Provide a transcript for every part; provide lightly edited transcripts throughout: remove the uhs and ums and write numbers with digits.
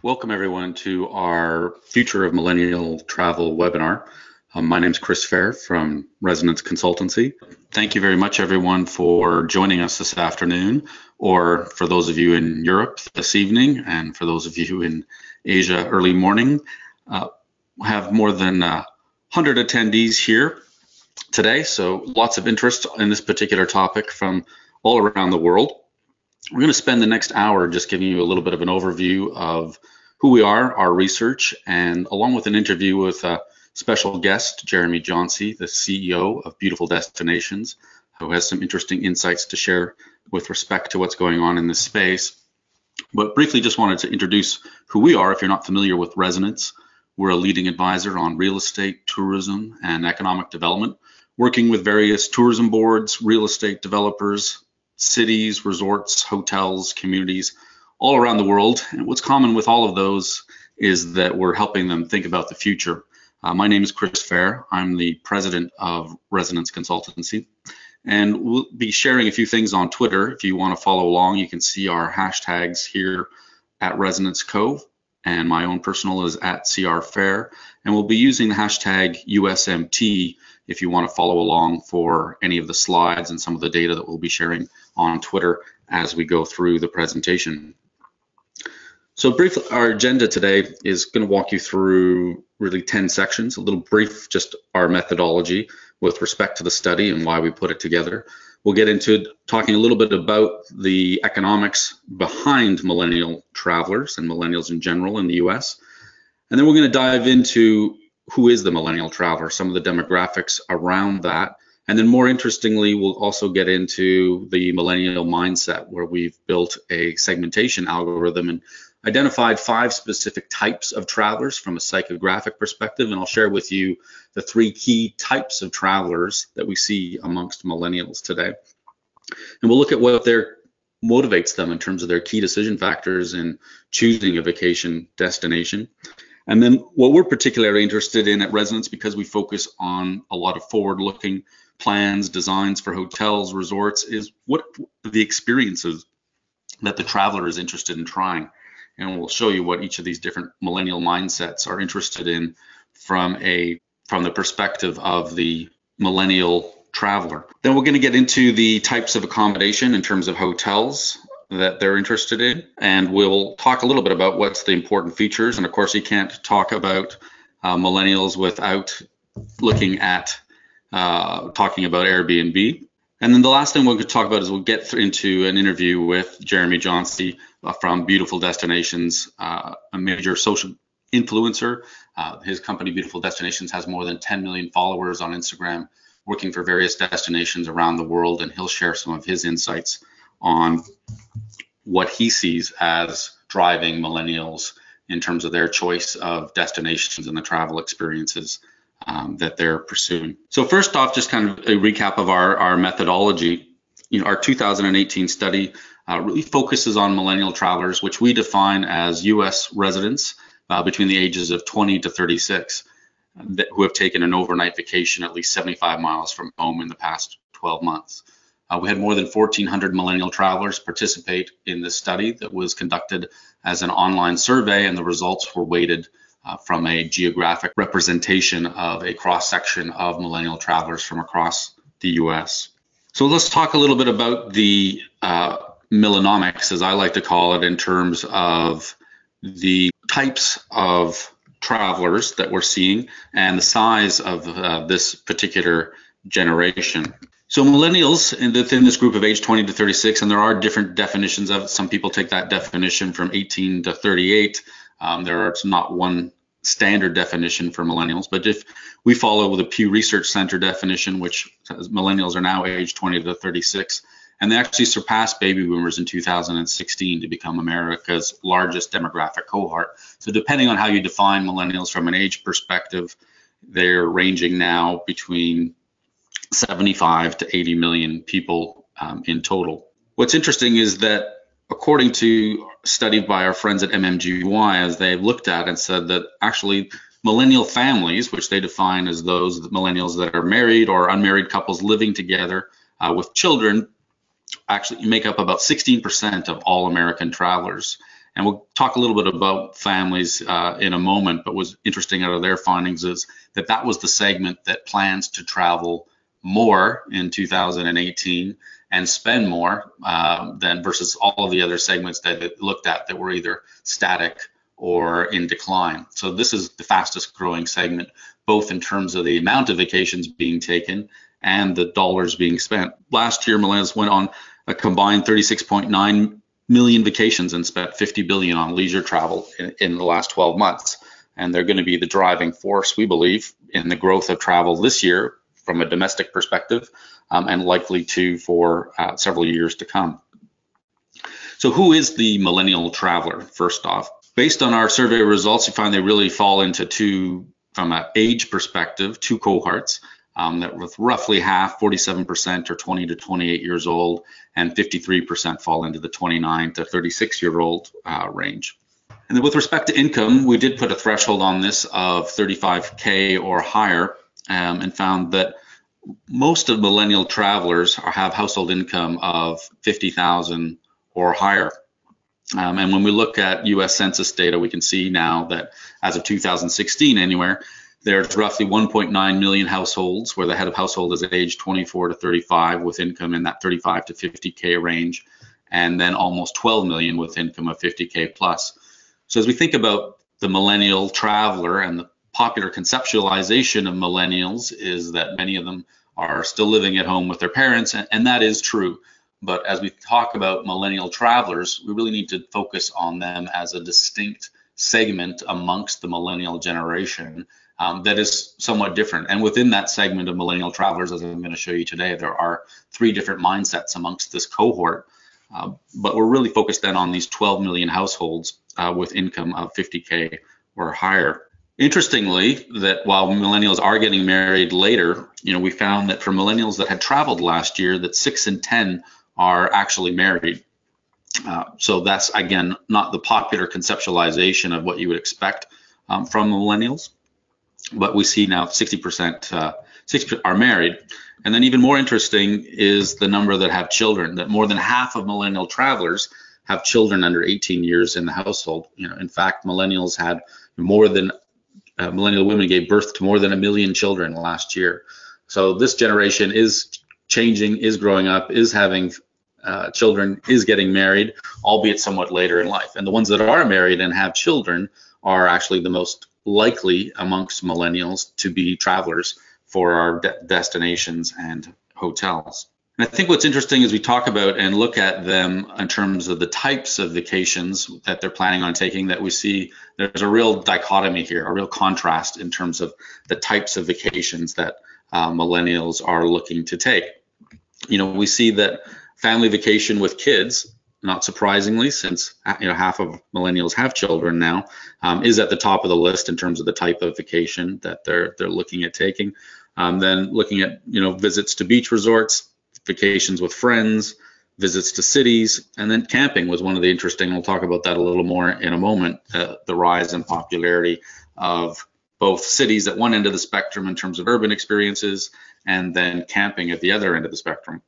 Welcome everyone to our Future of Millennial Travel webinar. My name is Chris Fair from Resonance Consultancy. Thank you very much everyone for joining us this afternoon, or for those of you in Europe this evening, and for those of you in Asia early morning. We have more than 100 attendees here today, so lots of interest in this particular topic from all around the world. We're going to spend the next hour just giving you a little bit of an overview of who we are, our research, and along with an interview with a special guest, Jeremy Jauncey, the CEO of Beautiful Destinations, who has some interesting insights to share with respect to what's going on in this space. But briefly just wanted to introduce who we are if you're not familiar with Resonance. We're a leading advisor on real estate, tourism, and economic development, working with various tourism boards, real estate developers, cities, resorts, hotels, communities all around the world. And what's common with all of those is that we're helping them think about the future. My name is Chris Fair. I'm the president of Resonance Consultancy. And we'll be sharing a few things on Twitter. If you want to follow along, you can see our hashtags here at Resonance Co. And my own personal is at CRFair. And we'll be using the hashtag USMT if you want to follow along for any of the slides and some of the data that we'll be sharing on Twitter as we go through the presentation. So briefly, our agenda today is going to walk you through really 10 sections, a little brief, just our methodology with respect to the study and why we put it together. We'll get into talking a little bit about the economics behind millennial travelers and millennials in general in the US. And then we're going to dive into who is the millennial traveler, some of the demographics around that. And then more interestingly, we'll also get into the millennial mindset, where we've built a segmentation algorithm and identified 5 specific types of travelers from a psychographic perspective. And I'll share with you the 3 key types of travelers that we see amongst millennials today. And we'll look at what motivates them in terms of their key decision factors in choosing a vacation destination. And then what we're particularly interested in at Resonance, because we focus on a lot of forward-looking plans, designs for hotels, resorts, is what the experiences that the traveler is interested in trying. And we'll show you what each of these different millennial mindsets are interested in from the perspective of the millennial traveler. Then we're going to get into the types of accommodation in terms of hotels that they're interested in, and we'll talk a little bit about what's the important features. And of course, you can't talk about millennials without looking at talking about Airbnb. And then the last thing we're going to talk about is we'll get into an interview with Jeremy Jauncey from Beautiful Destinations, a major social influencer. His company, Beautiful Destinations, has more than 10 million followers on Instagram, working for various destinations around the world, and he'll share some of his insights on what he sees as driving millennials in terms of their choice of destinations and the travel experiences that they're pursuing. So first off, just kind of a recap of our methodology. Our 2018 study really focuses on millennial travelers, which we define as U.S. residents between the ages of 20 to 36 who have taken an overnight vacation at least 75 miles from home in the past 12 months. We had more than 1,400 millennial travelers participate in this study that was conducted as an online survey, and the results were weighted from a geographic representation of a cross-section of millennial travelers from across the U.S. So let's talk a little bit about the MILLENOMICS, as I like to call it, in terms of the types of travelers that we're seeing and the size of this particular generation. So millennials within this group of age 20 to 36, and there are different definitions of it. Some people take that definition from 18 to 38. There's not one standard definition for millennials, but if we follow the Pew Research Center definition, which says millennials are now age 20 to 36, and they actually surpassed baby boomers in 2016 to become America's largest demographic cohort. So depending on how you define millennials from an age perspective, they're ranging now between 75 to 80 million people in total. What's interesting is that according to a study by our friends at MMGY, as they've looked at and said that actually millennial families, which they define as those millennials that are married or unmarried couples living together with children, actually make up about 16% of all American travelers. And we'll talk a little bit about families in a moment, but what's interesting out of their findings is that that was the segment that plans to travel more in 2018 and spend more than versus all of the other segments that it looked at that were either static or in decline. So this is the fastest growing segment, both in terms of the amount of vacations being taken and the dollars being spent. Last year, millennials went on a combined 36.9 million vacations and spent 50 billion on leisure travel in the last 12 months. And they're going to be the driving force, we believe, in the growth of travel this year from a domestic perspective, and likely to for several years to come. So who is the millennial traveler, first off? Based on our survey results, you find they really fall into two, from an age perspective, two cohorts. That with roughly half, 47% are 20 to 28 years old, and 53% fall into the 29 to 36-year-old range. And then with respect to income, we did put a threshold on this of 35K or higher, and found that most of millennial travelers have household income of 50,000 or higher. And when we look at U.S. Census data, we can see now that as of 2016 anywhere, there's roughly 1.9 million households where the head of household is at age 24 to 35 with income in that 35 to 50K range, and then almost 12 million with income of 50K plus. So as we think about the millennial traveler, and the popular conceptualization of millennials is that many of them are still living at home with their parents, and that is true. But as we talk about millennial travelers, we really need to focus on them as a distinct segment amongst the millennial generation that is somewhat different. And within that segment of millennial travelers, as I'm going to show you today, there are three different mindsets amongst this cohort. But we're really focused then on these 12 million households with income of 50K or higher. Interestingly, that while millennials are getting married later, we found that for millennials that had traveled last year, that 6 in 10 are actually married. So that's, again, not the popular conceptualization of what you would expect from millennials. But we see now 60% are married. And then even more interesting is the number that have children, that more than half of millennial travelers have children under 18 years in the household. In fact, millennials had more than, millennial women gave birth to more than 1 million children last year. So this generation is changing, is growing up, is having children, is getting married, albeit somewhat later in life. And the ones that are married and have children are actually the most likely amongst millennials to be travelers for our destinations and hotels. And I think what's interesting is we talk about and look at them in terms of the types of vacations that they're planning on taking, that we see there's a real dichotomy here, a real contrast in terms of the types of vacations that millennials are looking to take. We see that family vacation with kids, not surprisingly, since half of millennials have children now, is at the top of the list in terms of the type of vacation that they're looking at taking. Then looking at visits to beach resorts, vacations with friends, visits to cities, and then camping was one of the interesting. We'll talk about that a little more in a moment. The rise in popularity of both cities at one end of the spectrum in terms of urban experiences, and then camping at the other end of the spectrum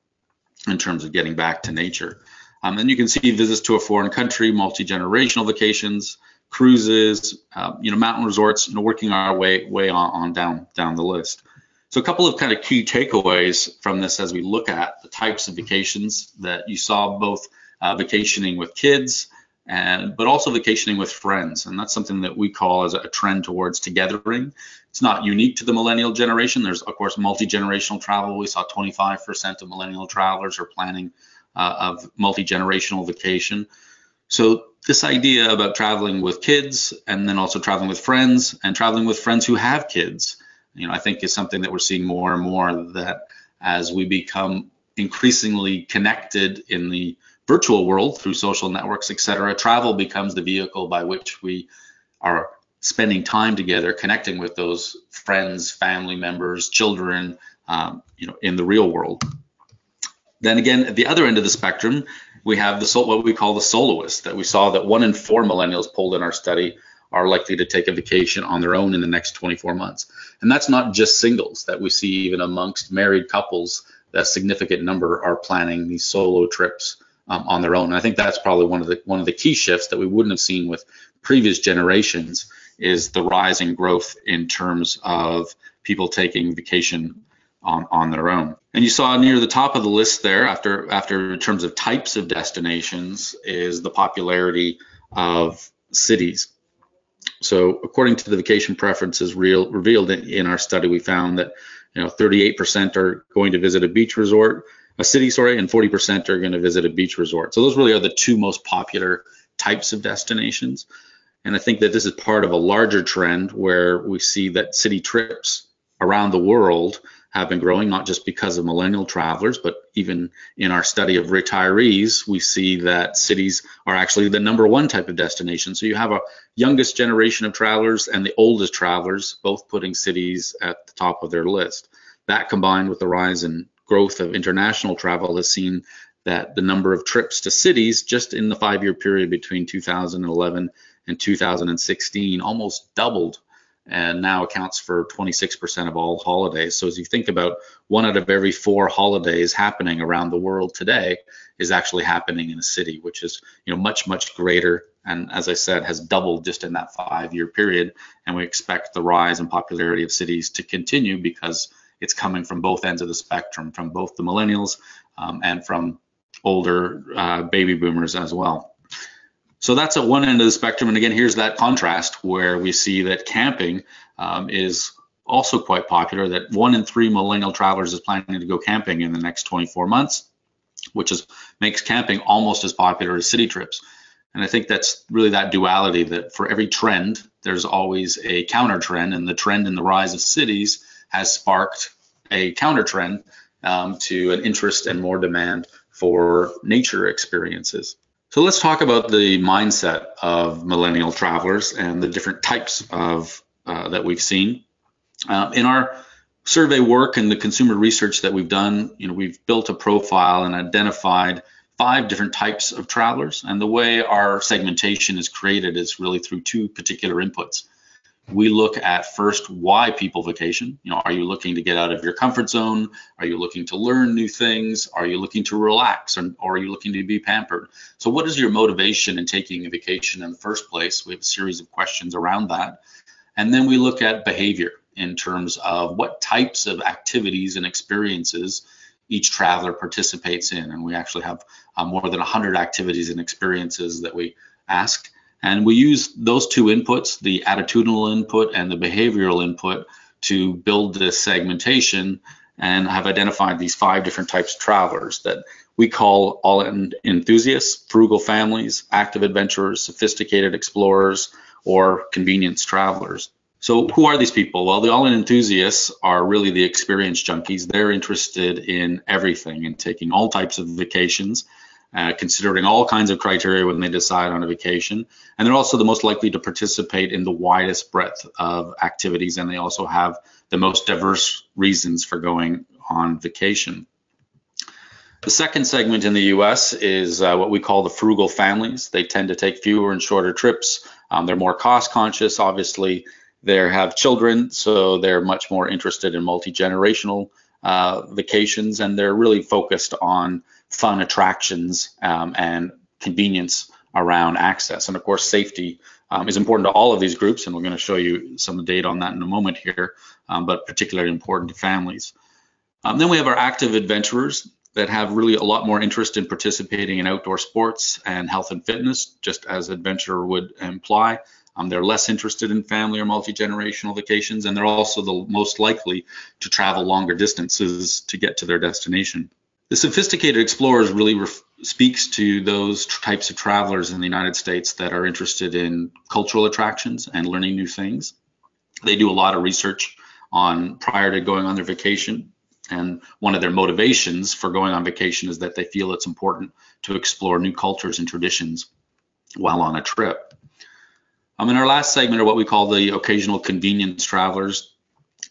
in terms of getting back to nature. And you can see visits to a foreign country, multi-generational vacations, cruises, mountain resorts, working our way on down the list. So a couple of kind of key takeaways from this as we look at the types of vacations that you saw, both vacationing with kids but also vacationing with friends. And that's something that we call as a trend towards togethering. It's not unique to the millennial generation. There's, of course, multi-generational travel. We saw 25% of millennial travelers are planning of multi-generational vacation. So this idea about traveling with kids and then also traveling with friends and traveling with friends who have kids, I think is something that we're seeing more and more, that as we become increasingly connected in the virtual world through social networks, etc., travel becomes the vehicle by which we are spending time together, connecting with those friends, family members, children, in the real world. Then again, at the other end of the spectrum, we have what we call the soloists, that we saw that 1 in 4 millennials polled in our study are likely to take a vacation on their own in the next 24 months. And that's not just singles, that we see even amongst married couples, a significant number are planning these solo trips on their own. And I think that's probably one of the key shifts that we wouldn't have seen with previous generations, is the rising growth in terms of people taking vacation on their own. And you saw near the top of the list there, after in terms of types of destinations, is the popularity of cities. So according to the vacation preferences revealed in our study, we found that 38% are going to visit a city, and 40% are going to visit a beach resort. So those really are the two most popular types of destinations. And I think that this is part of a larger trend where we see that city trips around the world have been growing, not just because of millennial travelers, but even in our study of retirees, we see that cities are actually the #1 type of destination. So you have a youngest generation of travelers and the oldest travelers both putting cities at the top of their list. That, combined with the rise in growth of international travel, has seen that the number of trips to cities just in the 5-year period between 2011 and 2016 almost doubled, and now accounts for 26% of all holidays. So as you think about 1 out of every 4 holidays happening around the world today is actually happening in a city, which is much, much greater, and as I said, has doubled just in that 5-year period. And we expect the rise in popularity of cities to continue because it's coming from both ends of the spectrum, from both the millennials and from older baby boomers as well. So that's at one end of the spectrum. And again, here's that contrast where we see that camping is also quite popular, that 1 in 3 millennial travelers is planning to go camping in the next 24 months, which makes camping almost as popular as city trips. And I think that's really that duality, that for every trend, there's always a counter trend, and the trend in the rise of cities has sparked a counter trend to an interest and more demand for nature experiences. So let's talk about the mindset of millennial travelers and the different types of that we've seen. In our survey work and the consumer research that we've done, we've built a profile and identified 5 different types of travelers. And the way our segmentation is created is really through 2 particular inputs. We look at first why people vacation. Are you looking to get out of your comfort zone? Are you looking to learn new things? Are you looking to relax, or are you looking to be pampered? So what is your motivation in taking a vacation in the first place? We have a series of questions around that. And then we look at behavior in terms of what types of activities and experiences each traveler participates in. And we actually have more than 100 activities and experiences that we ask. And we use those 2 inputs, the attitudinal input and the behavioral input, to build this segmentation, and have identified these 5 different types of travelers that we call all-in enthusiasts, frugal families, active adventurers, sophisticated explorers, or convenience travelers. So who are these people? Well, the all-in enthusiasts are really the experience junkies. They're interested in everything and taking all types of vacations, considering all kinds of criteria when they decide on a vacation. And they're also the most likely to participate in the widest breadth of activities, and they also have the most diverse reasons for going on vacation. The second segment in the US is what we call the frugal families. They tend to take fewer and shorter trips. They're more cost conscious. Obviously, they have children, so they're much more interested in multi-generational vacations, and they're really focused on fun attractions and convenience around access. And of course, safety is important to all of these groups, and we're going to show you some data on that in a moment here, but particularly important to families. Then we have our active adventurers that have really a lot more interest in participating in outdoor sports and health and fitness, just as adventure would imply. They're less interested in family or multi-generational vacations, and they're also the most likely to travel longer distances to get to their destination. The sophisticated explorers really speaks to those types of travelers in the United States that are interested in cultural attractions and learning new things. They do a lot of research on prior to going on their vacation, and one of their motivations for going on vacation is that they feel it's important to explore new cultures and traditions while on a trip. In our last segment are what we call the occasional convenience travelers.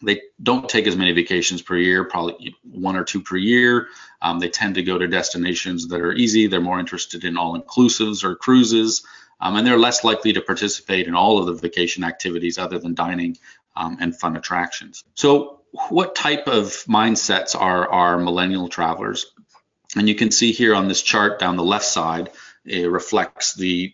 They don't take as many vacations per year, probably 1 or 2 per year. They tend to go to destinations that are easy. They're more interested in all-inclusives or cruises, and they're less likely to participate in all of the vacation activities other than dining and fun attractions. So what type of mindsets are millennial travelers? And you can see here on this chart down the left side, it reflects the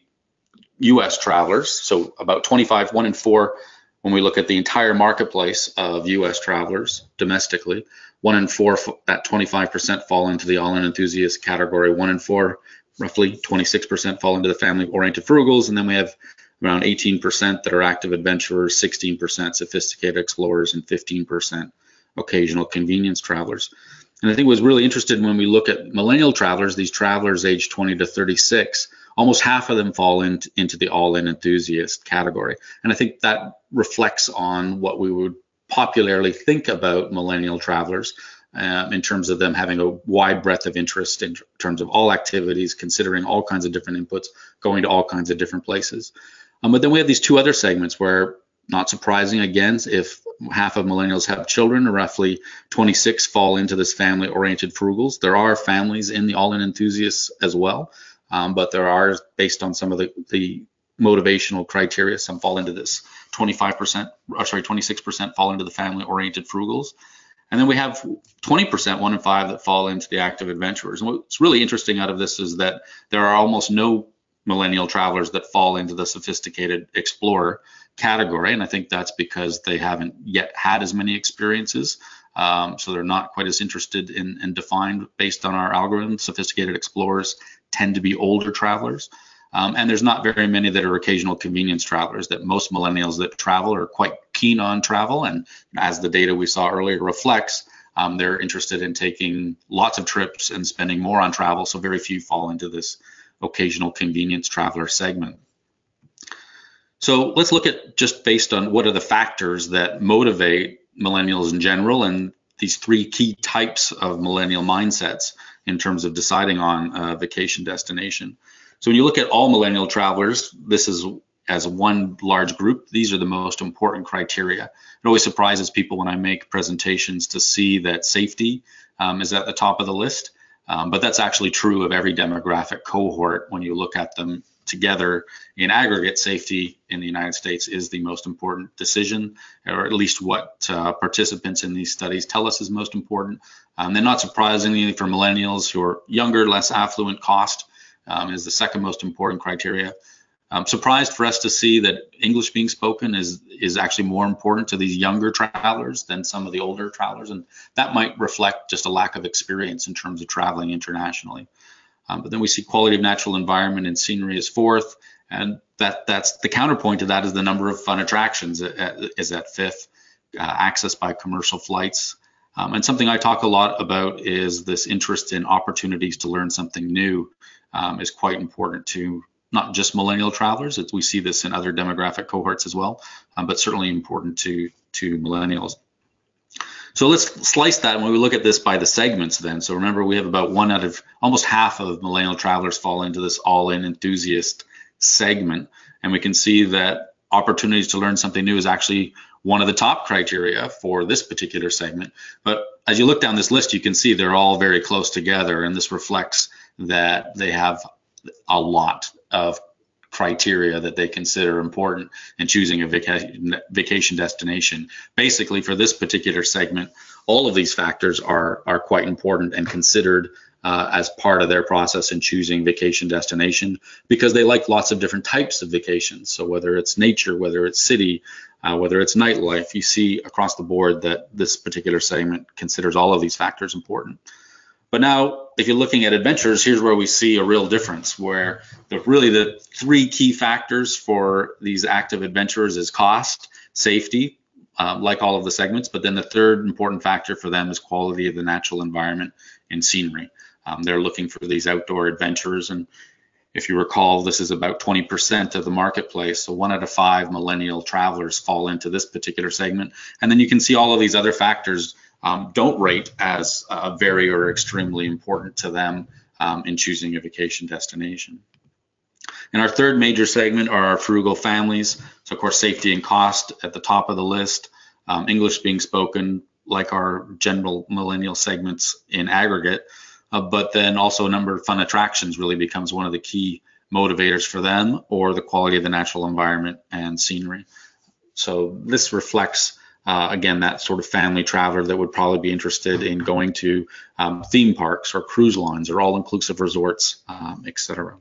U.S. travelers. So about 25, 1 in 4, when we look at the entire marketplace of U.S. travelers domestically, 1 in 4, that 25% fall into the all-in enthusiast category. 1 in 4, roughly 26% fall into the family-oriented frugals, and then we have around 18% that are active adventurers, 16% sophisticated explorers, and 15% occasional convenience travelers. And I think was really interested when we look at millennial travelers, these travelers aged 20 to 36, almost half of them fall into the all-in enthusiast category. And I think that reflects on what we would popularly think about millennial travelers in terms of them having a wide breadth of interest in terms of all activities, considering all kinds of different inputs, going to all kinds of different places. But then we have these two other segments where, not surprising again, if half of millennials have children, roughly 26 fall into this family-oriented frugals. There are families in the all-in enthusiasts as well, but there are, based on some of the motivational criteria, some fall into this 26% fall into the family-oriented frugals. And then we have 20%, 1 in 5, that fall into the active adventurers. And what's really interesting out of this is that there are almost no millennial travelers that fall into the sophisticated explorer category, and I think that's because they haven't yet had as many experiences, so they're not quite as interested in defined based on our algorithm. Sophisticated explorers tend to be older travelers, and there's not very many that are occasional convenience travelers. That most millennials that travel are quite keen on travel, and as the data we saw earlier reflects, they're interested in taking lots of trips and spending more on travel, so very few fall into this occasional convenience traveler segment. So let's look at, just based on what are the factors that motivate millennials in general, and these 3 key types of millennial mindsets in terms of deciding on a vacation destination. So when you look at all millennial travelers, this is as one large group, these are the most important criteria. It always surprises people when I make presentations to see that safety is at the top of the list. But that's actually true of every demographic cohort. When you look at them together in aggregate, safety in the United States is the most important decision, or at least what participants in these studies tell us is most important. Then not surprisingly for millennials who are younger, less affluent, cost is the second most important criteria. I'm surprised for us to see that English being spoken is actually more important to these younger travelers than some of the older travelers, and that might reflect just a lack of experience in terms of traveling internationally. But then we see quality of natural environment and scenery as fourth, and that's the counterpoint to that is the number of fun attractions is at fifth, access by commercial flights. And something I talk a lot about is this interest in opportunities to learn something new is quite important to not just millennial travelers. We see this in other demographic cohorts as well, but certainly important to millennials. So let's slice that when we look at this by the segments then. So remember, we have about almost half of millennial travelers fall into this all-in enthusiast segment. And we can see that opportunities to learn something new is actually one of the top criteria for this particular segment. But as you look down this list, you can see they're all very close together. And this reflects that they have a lot of criteria that they consider important in choosing a vacation destination. Basically, for this particular segment, all of these factors are quite important and considered as part of their process in choosing vacation destination, because they like lots of different types of vacations. So whether it's nature, whether it's city, whether it's nightlife, you see across the board that this particular segment considers all of these factors important. But now, if you're looking at adventures, here's where we see a real difference, where the 3 key factors for these active adventurers is cost, safety, like all of the segments, but then the third important factor for them is quality of the natural environment and scenery. They're looking for these outdoor adventures, and if you recall, this is about 20% of the marketplace, so 1 out of 5 millennial travelers fall into this particular segment. And then you can see all of these other factors don't rate as very or extremely important to them in choosing a vacation destination. And our third major segment are our frugal families. So of course, safety and cost at the top of the list, English being spoken like our general millennial segments in aggregate, but then also a number of fun attractions really becomes one of the key motivators for them, or the quality of the natural environment and scenery. So this reflects Again, that sort of family traveler that would probably be interested in going to theme parks or cruise lines or all-inclusive resorts, etc.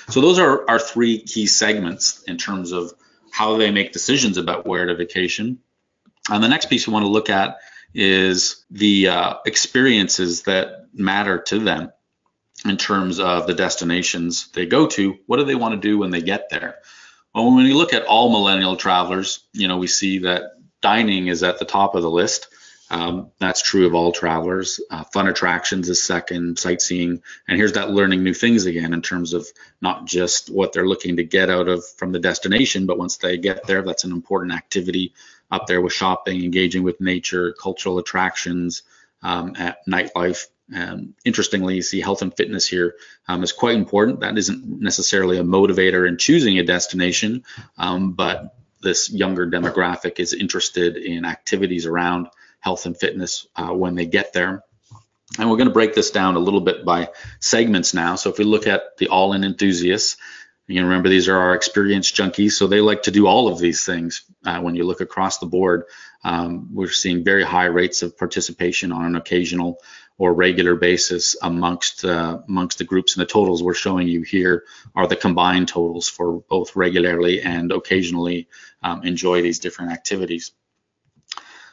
So those are our three key segments in terms of how they make decisions about where to vacation. And the next piece we want to look at is the experiences that matter to them in terms of the destinations they go to. What do they want to do when they get there? Well, when you look at all millennial travelers, we see that dining is at the top of the list. That's true of all travelers. Fun attractions is second, sightseeing, and here's that learning new things again in terms of not just what they're looking to get out of from the destination, but once they get there, that's an important activity up there with shopping, engaging with nature, cultural attractions, at nightlife. Interestingly, you see health and fitness here is quite important. That isn't necessarily a motivator in choosing a destination, but this younger demographic is interested in activities around health and fitness when they get there. And we're going to break this down a little bit by segments now. So if we look at the all-in enthusiasts, you can remember these are our experience junkies, so they like to do all of these things. When you look across the board, we're seeing very high rates of participation on an occasional or regular basis amongst the groups, and the totals we're showing you here are the combined totals for both regularly and occasionally enjoy these different activities.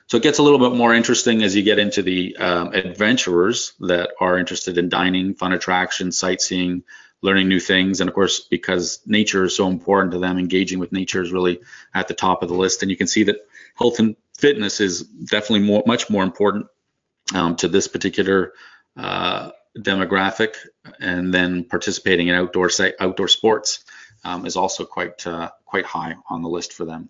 So it gets a little bit more interesting as you get into the adventurers that are interested in dining, fun attractions, sightseeing, learning new things, and of course, because nature is so important to them, engaging with nature is really at the top of the list. And you can see that health and fitness is definitely much more important to this particular demographic, and then participating in outdoor sports is also quite high on the list for them.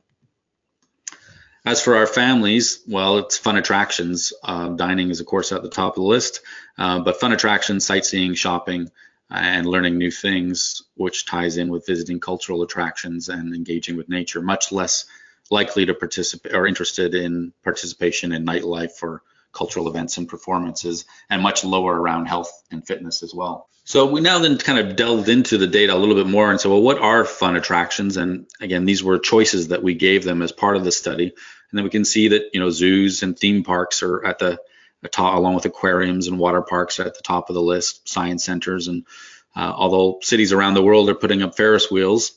As for our families, well, it's fun attractions. Dining is, of course, at the top of the list, but fun attractions, sightseeing, shopping, and learning new things, which ties in with visiting cultural attractions and engaging with nature, much less likely to participate or interested in participation in nightlife or cultural events and performances, and much lower around health and fitness as well. So we now then kind of delved into the data a little bit more and said, well, what are fun attractions? And again, these were choices that we gave them as part of the study. And then we can see that, zoos and theme parks are at the top, along with aquariums and water parks are at the top of the list, science centers. And although cities around the world are putting up Ferris wheels,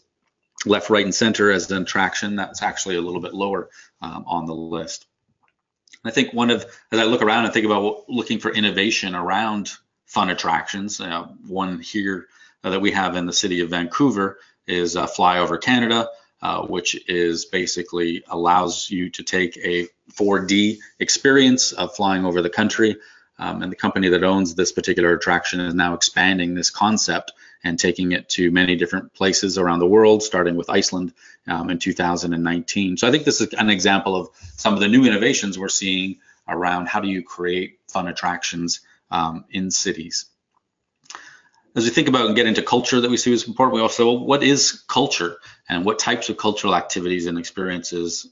left, right, and center as an attraction, that's actually a little bit lower on the list. I think as I look around and think about looking for innovation around fun attractions, one here that we have in the city of Vancouver is Fly Over Canada, which is basically allows you to take a 4D experience of flying over the country. And the company that owns this particular attraction is now expanding this concept and taking it to many different places around the world, starting with Iceland in 2019. So I think this is an example of some of the new innovations we're seeing around how do you create fun attractions in cities. As we think about and get into culture that we see is important, we also, what is culture and what types of cultural activities and experiences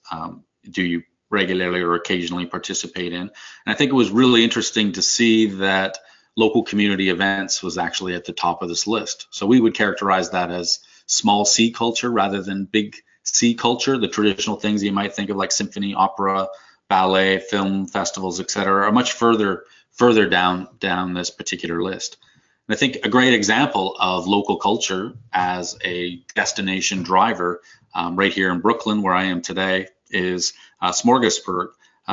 do you regularly or occasionally participate in? And I think it was really interesting to see that local community events was actually at the top of this list. So we would characterize that as small C culture rather than big C culture. The traditional things you might think of like symphony, opera, ballet, film festivals, etc., are much further down this particular list. And I think a great example of local culture as a destination driver right here in Brooklyn, where I am today, is Smorgasburg,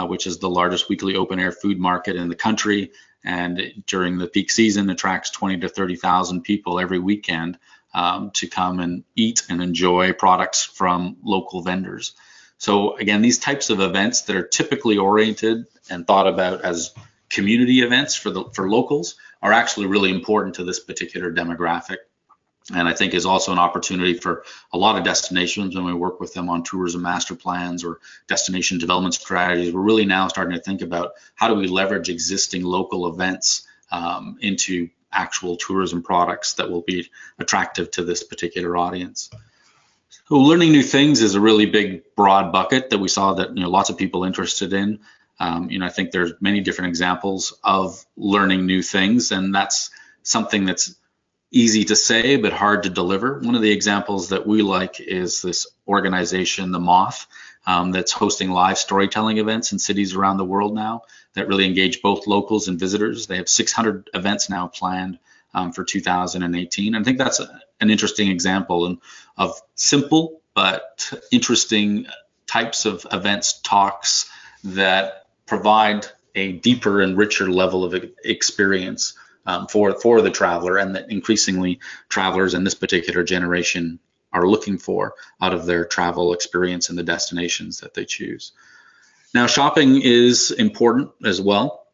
which is the largest weekly open-air food market in the country, and during the peak season attracts 20 to 30,000 people every weekend to come and eat and enjoy products from local vendors. So again, these types of events that are typically oriented and thought about as community events for locals are actually really important to this particular demographic. And I think is also an opportunity for a lot of destinations when we work with them on tourism master plans or destination development strategies. We're really now starting to think about how do we leverage existing local events into actual tourism products that will be attractive to this particular audience. So learning new things is a really big, broad bucket that we saw that lots of people interested in. I think there's many different examples of learning new things, and that's something that's easy to say, but hard to deliver. One of the examples that we like is this organization, The Moth, that's hosting live storytelling events in cities around the world now that really engage both locals and visitors. They have 600 events now planned for 2018. I think that's an interesting example of simple but interesting types of events, talks that provide a deeper and richer level of experience for the traveler, and that increasingly travelers in this particular generation are looking for out of their travel experience and the destinations that they choose. Now, shopping is important as well,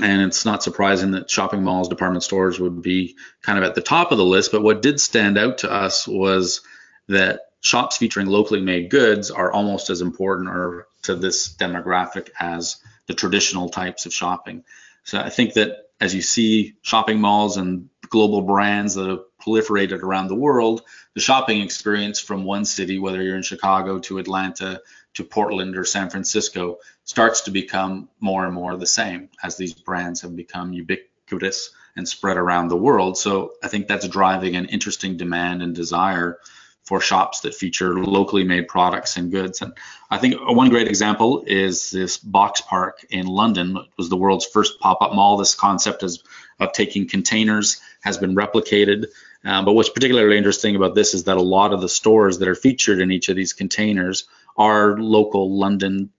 and it's not surprising that shopping malls, department stores would be kind of at the top of the list, but what did stand out to us was that shops featuring locally made goods are almost as important or to this demographic as the traditional types of shopping. So I think that as you see shopping malls and global brands that have proliferated around the world, the shopping experience from one city, whether you're in Chicago to Atlanta to Portland or San Francisco, starts to become more and more the same as these brands have become ubiquitous and spread around the world. So I think that's driving an interesting demand and desire for shops that feature locally made products and goods. And I think one great example is this Box Park in London. It was the world's first pop-up mall. This concept of taking containers has been replicated. But what's particularly interesting about this is that a lot of the stores that are featured in each of these containers are local London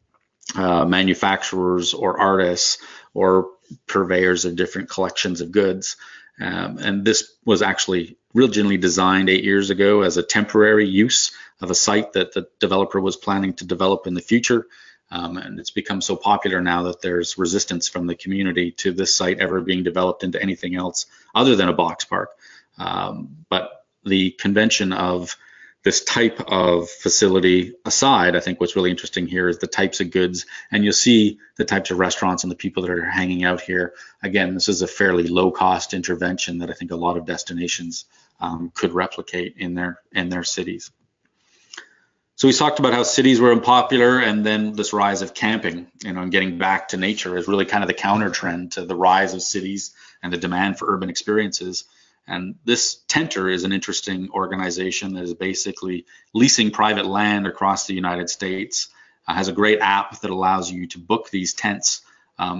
manufacturers or artists or purveyors of different collections of goods. And this was actually originally designed 8 years ago as a temporary use of a site that the developer was planning to develop in the future. And it's become so popular now that there's resistance from the community to this site ever being developed into anything else other than a box park. But the convention of this type of facility aside, I think what's really interesting here is the types of goods, and you'll see the types of restaurants and the people that are hanging out here. Again, this is a fairly low-cost intervention that I think a lot of destinations could replicate in their cities. So we talked about how cities were unpopular, and then this rise of camping, and getting back to nature is really kind of the counter trend to the rise of cities and the demand for urban experiences. And this Tenter is an interesting organization that is basically leasing private land across the United States, has a great app that allows you to book these tents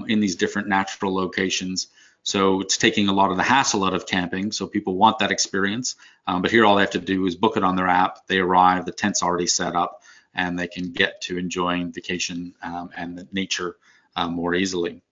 in these different natural locations. So it's taking a lot of the hassle out of camping. So people want that experience, but here all they have to do is book it on their app. They arrive, the tent's already set up, and they can get to enjoying vacation and the nature more easily.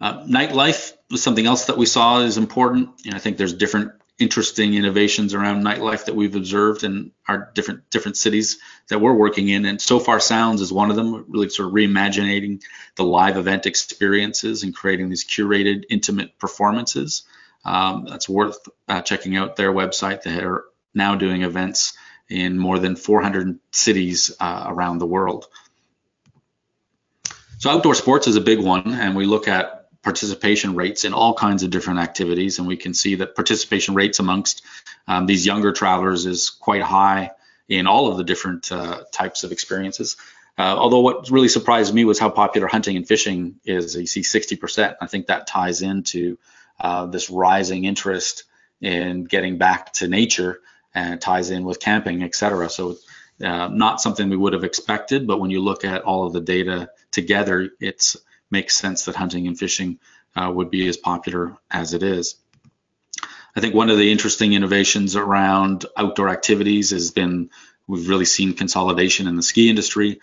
Nightlife was something else that we saw is important. I think there's different interesting innovations around nightlife that we've observed in our different cities that we're working in, and So Far Sounds is one of them, really sort of reimagining the live event experiences and creating these curated, intimate performances. That's worth checking out their website. They are now doing events in more than 400 cities around the world. So outdoor sports is a big one, and we look at participation rates in all kinds of different activities, and we can see that participation rates amongst these younger travelers is quite high in all of the different types of experiences. Although what really surprised me was how popular hunting and fishing is. You see 60%. I think that ties into this rising interest in getting back to nature, and it ties in with camping, etc. So not something we would have expected, but when you look at all of the data together, it makes sense that hunting and fishing would be as popular as it is. I think one of the interesting innovations around outdoor activities has been, we've really seen consolidation in the ski industry.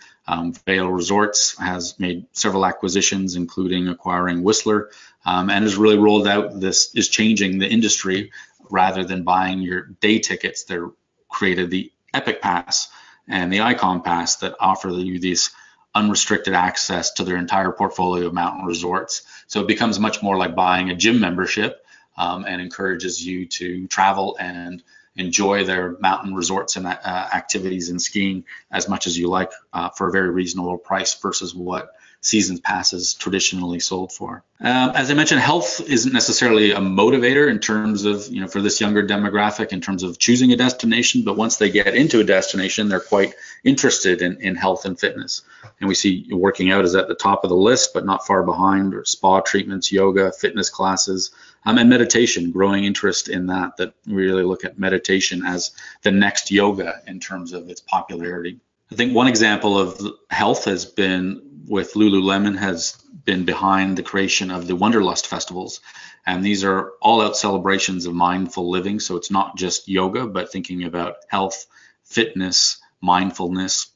Vail Resorts has made several acquisitions, including acquiring Whistler, and has really rolled out, this is changing the industry. Rather than buying your day tickets, they're created the Epic Pass and the Icon Pass that offer you these unrestricted access to their entire portfolio of mountain resorts. So it becomes much more like buying a gym membership, and encourages you to travel and enjoy their mountain resorts and activities and skiing as much as you like for a very reasonable price versus what season passes traditionally sold for. As I mentioned, health isn't necessarily a motivator in terms of, for this younger demographic in terms of choosing a destination, but once they get into a destination, they're quite interested in health and fitness. And we see working out is at the top of the list, but not far behind, or spa treatments, yoga, fitness classes, and meditation, growing interest in that we really look at meditation as the next yoga in terms of its popularity. I think one example of health has been with Lululemon, has been behind the creation of the Wanderlust festivals. And these are all-out celebrations of mindful living. So it's not just yoga, but thinking about health, fitness, mindfulness,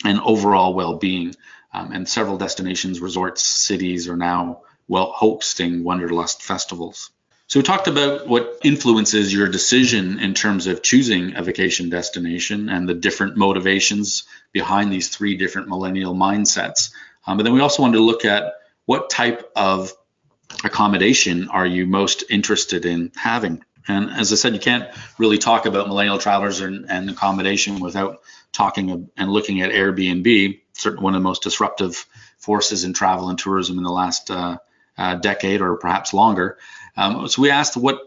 and overall well-being. And several destinations, resorts, cities are now hosting Wanderlust festivals. So we talked about what influences your decision in terms of choosing a vacation destination and the different motivations behind these three different millennial mindsets. But then we also wanted to look at what type of accommodation are you most interested in having. And as I said, you can't really talk about millennial travelers and accommodation without talking and looking at Airbnb, certainly one of the most disruptive forces in travel and tourism in the last decade or perhaps longer. So we asked what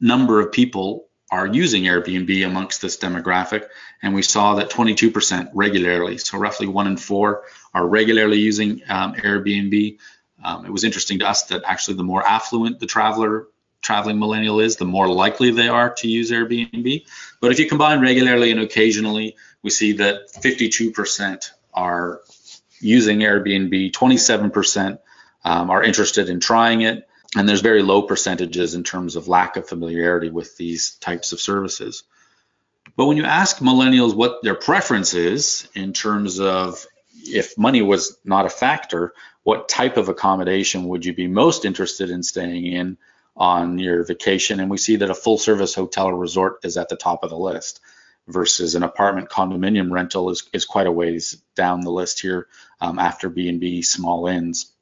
number of people are using Airbnb amongst this demographic, and we saw that 22% regularly, so roughly 1 in 4 are regularly using Airbnb. It was interesting to us that actually the more affluent the traveling millennial is, the more likely they are to use Airbnb. But if you combine regularly and occasionally, we see that 52% are using Airbnb, 27% are interested in trying it, and there's very low percentages in terms of lack of familiarity with these types of services. But when you ask millennials what their preference is in terms of, if money was not a factor, what type of accommodation would you be most interested in staying in on your vacation? And we see that a full service hotel or resort is at the top of the list, versus an apartment condominium rental is quite a ways down the list here after B&B small inns.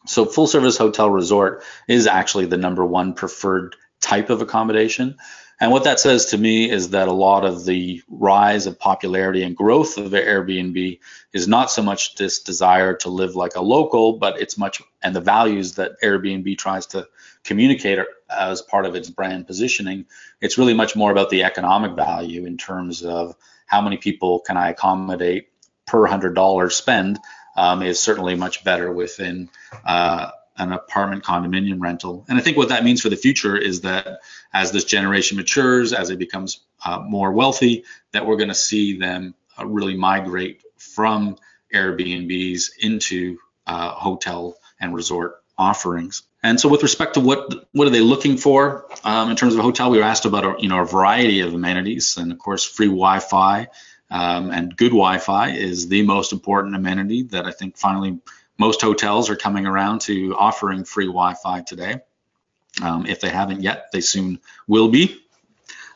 So full service hotel resort is actually the #1 preferred type of accommodation. And what that says to me is that a lot of the rise of popularity and growth of Airbnb is not so much this desire to live like a local, but it's much, and the values that Airbnb tries to communicate as part of its brand positioning. It's really much more about the economic value in terms of how many people can I accommodate per $100 spend, is certainly much better within an apartment condominium rental. And I think what that means for the future is that as this generation matures, as it becomes more wealthy, that we're going to see them really migrate from Airbnbs into hotel and resort offerings. And so with respect to what are they looking for in terms of a hotel, we were asked about a variety of amenities, and of course free Wi-Fi and good Wi-Fi is the most important amenity that I think finally most hotels are coming around to offering free Wi-Fi today. If they haven't yet, they soon will be.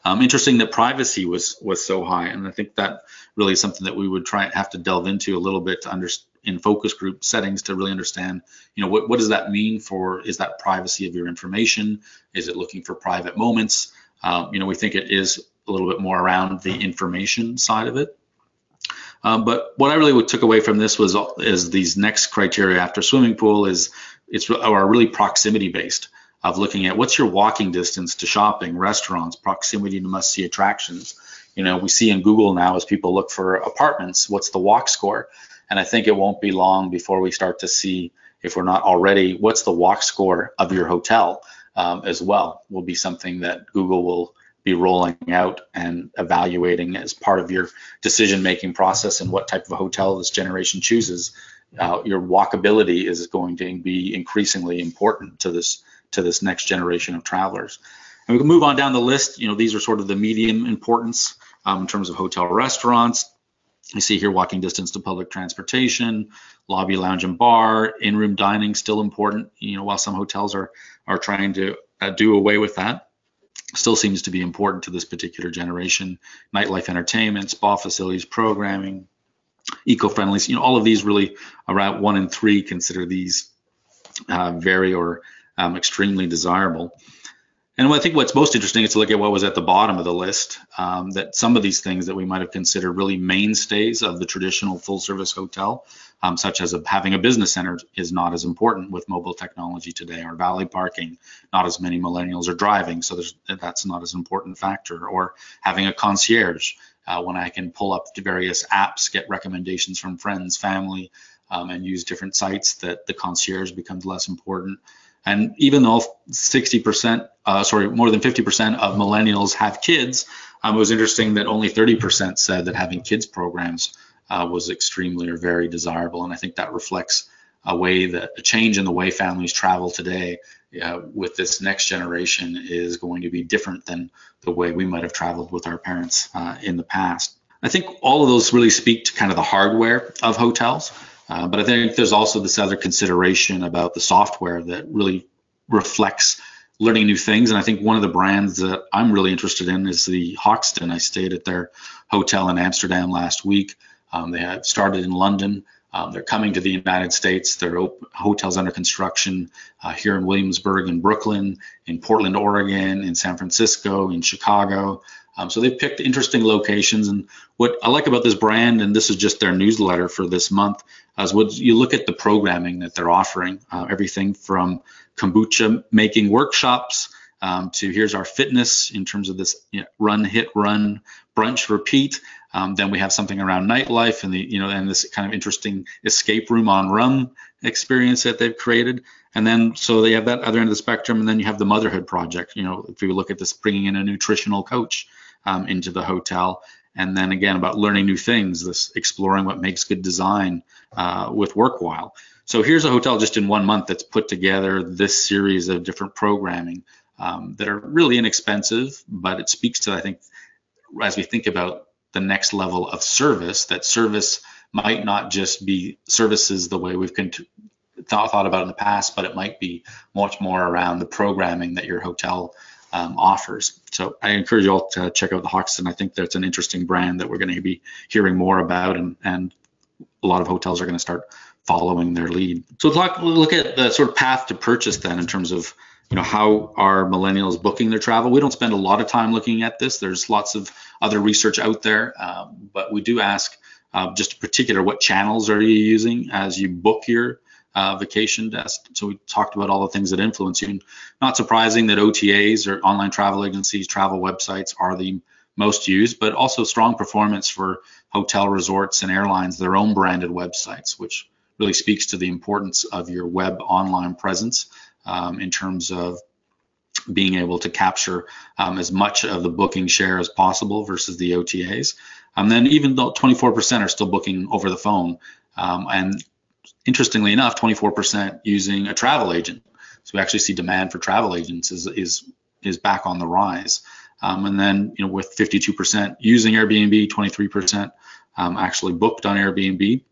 Interesting that privacy was so high, and I think that really is something that we would have to delve into a little bit to in focus group settings to really understand, what does that mean is that privacy of your information? Is it looking for private moments? We think it is a little bit more around the information side of it. But what I really took away from this is these next criteria after swimming pool are really proximity based, of looking at what's your walking distance to shopping, restaurants, proximity to must-see attractions. We see in Google now, as people look for apartments, what's the walk score? And I think it won't be long before we start to see, if we're not already, what's the walk score of your hotel as well, will be something that Google will be rolling out and evaluating as part of your decision-making process and what type of hotel this generation chooses. Your walkability is going to be increasingly important to this next generation of travelers. And we can move on down the list. These are sort of the medium importance in terms of hotel restaurants. You see here walking distance to public transportation, lobby, lounge, and bar, in-room dining still important. While some hotels are trying to do away with that, still seems to be important to this particular generation. Nightlife, entertainment, spa facilities, programming, eco-friendly. All of these really, around 1 in 3 consider these very or extremely desirable. And I think what's most interesting is to look at what was at the bottom of the list, that some of these things that we might have considered really mainstays of the traditional full-service hotel, such as having a business center, is not as important with mobile technology today, or valet parking. Not as many millennials are driving, so that's not as important factor. Or having a concierge, when I can pull up the various apps, get recommendations from friends, family, and use different sites, that the concierge becomes less important. And even though 60%, more than 50% of millennials have kids, it was interesting that only 30% said that having kids programs was extremely or very desirable. And I think that reflects a change in the way families travel today with this next generation is going to be different than the way we might have traveled with our parents in the past. I think all of those really speak to kind of the hardware of hotels. But I think there's also this other consideration about the software that really reflects learning new things. And I think one of the brands that I'm really interested in is the Hoxton. I stayed at their hotel in Amsterdam last week. They had started in London. They're coming to the United States. There are hotels under construction here in Williamsburg, in Brooklyn, in Portland, Oregon, in San Francisco, in Chicago. So they've picked interesting locations. And what I like about this brand, and this is just their newsletter for this month, is what you look at the programming that they're offering, everything from kombucha making workshops to here's our fitness in terms of this run, hit, run, brunch, repeat. Then we have something around nightlife and and this kind of interesting escape room on rum experience that they've created. And then so they have that other end of the spectrum. And then you have the motherhood project. If we look at this, bringing in a nutritional coach into the hotel. And then again, about learning new things, this exploring what makes good design with WorkWhile. So here's a hotel just in 1 month that's put together this series of different programming that are really inexpensive, but it speaks to, I think, as we think about the next level of service, that service might not just be services the way we've thought about in the past, but it might be much more around the programming that your hotel offers. So I encourage you all to check out the Hoxton. I think that's an interesting brand that we're going to be hearing more about, and a lot of hotels are going to start following their lead. So look at the sort of path to purchase then, in terms of how are millennials booking their travel. We don't spend a lot of time looking at this. There's lots of other research out there, but we do ask just in particular, what channels are you using as you book your vacation desk? So we talked about all the things that influence you. Not surprising that OTAs, or online travel agencies, travel websites, are the most used, but also strong performance for hotel resorts and airlines, their own branded websites, which really speaks to the importance of your web online presence in terms of being able to capture as much of the booking share as possible versus the OTAs. And then even though 24% are still booking over the phone, and interestingly enough, 24% using a travel agent. So we actually see demand for travel agents is back on the rise. And then with 52% using Airbnb, 23% actually booked on Airbnb,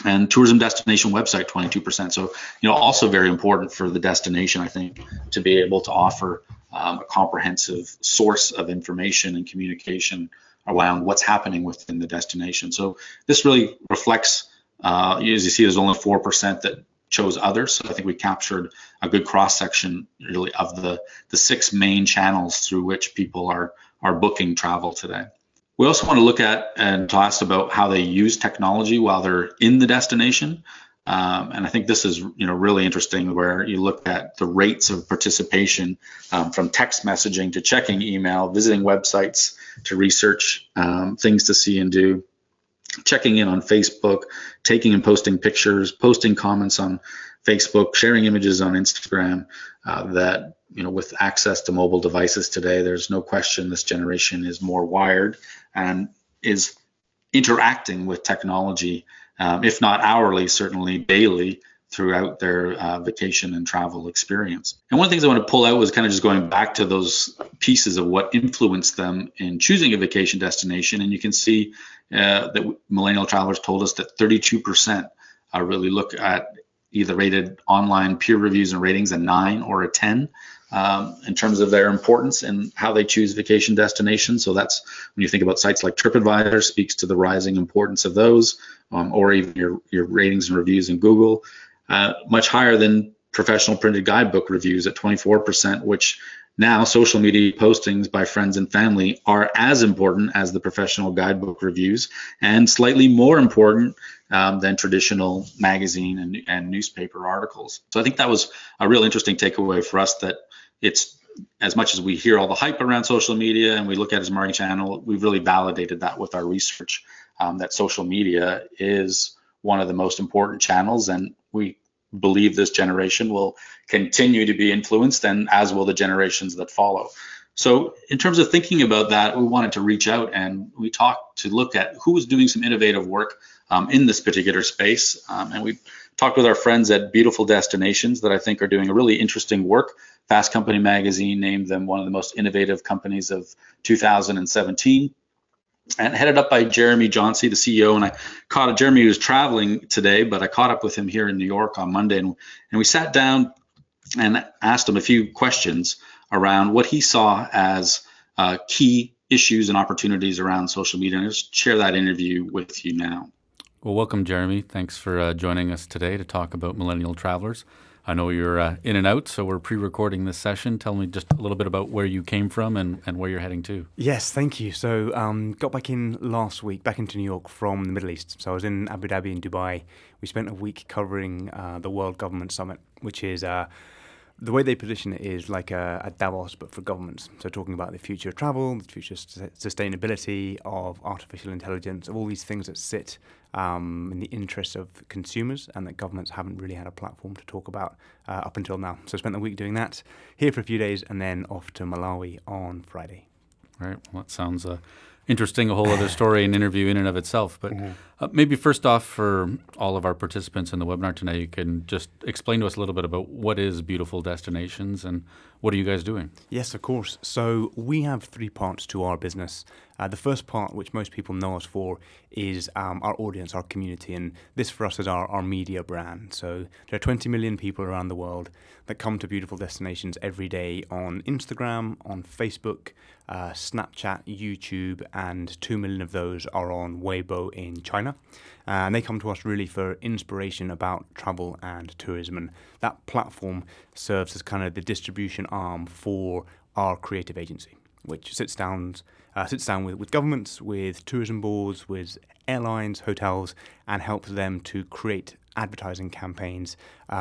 and tourism destination website 22%. So also very important for the destination, I think, to be able to offer a comprehensive source of information and communication around what's happening within the destination. So this really reflects, as you see, there's only 4% that chose others. So I think we captured a good cross-section really of the 6 main channels through which people are booking travel today. We also want to look at and talk about how they use technology while they're in the destination. And I think this is really interesting, where you look at the rates of participation from text messaging to checking email, visiting websites to research things to see and do, checking in on Facebook, taking and posting pictures, posting comments on Facebook, sharing images on Instagram. That with access to mobile devices today, there's no question this generation is more wired and is interacting with technology, if not hourly, certainly daily, throughout their vacation and travel experience. And one of the things I want to pull out was kind of just going back to those pieces of what influenced them in choosing a vacation destination. And you can see that millennial travelers told us that 32% really look at either rated online peer reviews and ratings a 9 or a 10 in terms of their importance and how they choose vacation destinations. So that's when you think about sites like TripAdvisor, speaks to the rising importance of those, or even your ratings and reviews in Google. Much higher than professional printed guidebook reviews at 24%, which Now, social media postings by friends and family are as important as the professional guidebook reviews and slightly more important than traditional magazine and newspaper articles. So I think that was a real interesting takeaway for us, that it's, as much as we hear all the hype around social media and we look at it as a marketing channel, we've really validated that with our research, that social media is one of the most important channels, and we believe this generation will continue to be influenced, and as will the generations that follow. So in terms of thinking about that, we wanted to reach out and we talked to look at who was doing some innovative work in this particular space. And we talked with our friends at Beautiful Destinations that I think are doing a really interesting work. Fast Company magazine named them one of the most innovative companies of 2017. And headed up by Jeremy Jauncey, the CEO. And I caught Jeremy, who was traveling today, but I caught up with him here in New York on Monday, and we sat down and asked him a few questions around what he saw as key issues and opportunities around social media. And I'll just share that interview with you now. Well, welcome, Jeremy. Thanks for joining us today to talk about millennial travelers. I know you're in and out, so we're pre-recording this session. Tell me just a little bit about where you came from and where you're heading to. Yes, thank you. So got back in last week, back into New York from the Middle East. So I was in Abu Dhabi and Dubai. We spent a week covering the World Government Summit, which is, the way they position it is like a Davos, but for governments. So talking about the future of travel, the future sustainability of artificial intelligence, of all these things that sit in the interests of consumers and that governments haven't really had a platform to talk about up until now. So I spent the week doing that, here for a few days, and then off to Malawi on Friday. Right. Well, that sounds interesting, a whole other story and interview in and of itself. But maybe first off, for all of our participants in the webinar tonight, you can just explain to us a little bit about what is Beautiful Destinations and what are you guys doing? Yes, of course. So we have three parts to our business. The first part, which most people know us for, is our audience, our community, and this for us is our media brand. So there are 20 million people around the world that come to Beautiful Destinations every day on Instagram, on Facebook, Snapchat, YouTube, and 2 million of those are on Weibo in China. And they come to us really for inspiration about travel and tourism. And that platform serves as kind of the distribution arm for our creative agency, which sits down with governments, with tourism boards, with airlines, hotels, and helps them to create advertising campaigns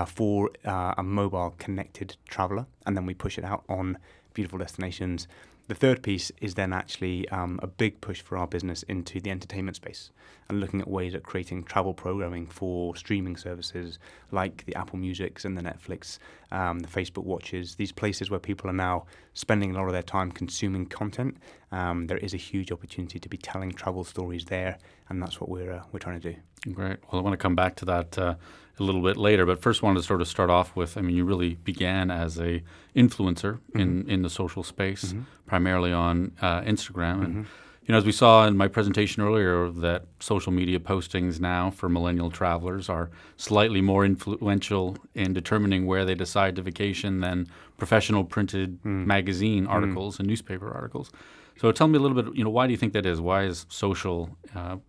for a mobile connected traveler. And then we push it out on Beautiful Destinations. The third piece is then actually a big push for our business into the entertainment space and looking at ways of creating travel programming for streaming services like the Apple Musics and the Netflix, the Facebook Watches, these places where people are now spending a lot of their time consuming content. There is a huge opportunity to be telling travel stories there, and that's what we're trying to do. Great. Well, I want to come back to that a little bit later, but first wanted to sort of start off with, I mean, you really began as a influencer in the social space, primarily on Instagram. And, you know, as we saw in my presentation earlier, that social media postings now for millennial travelers are slightly more influential in determining where they decide to vacation than professional printed magazine articles and newspaper articles. So tell me a little bit, you know, why do you think that is? Why has social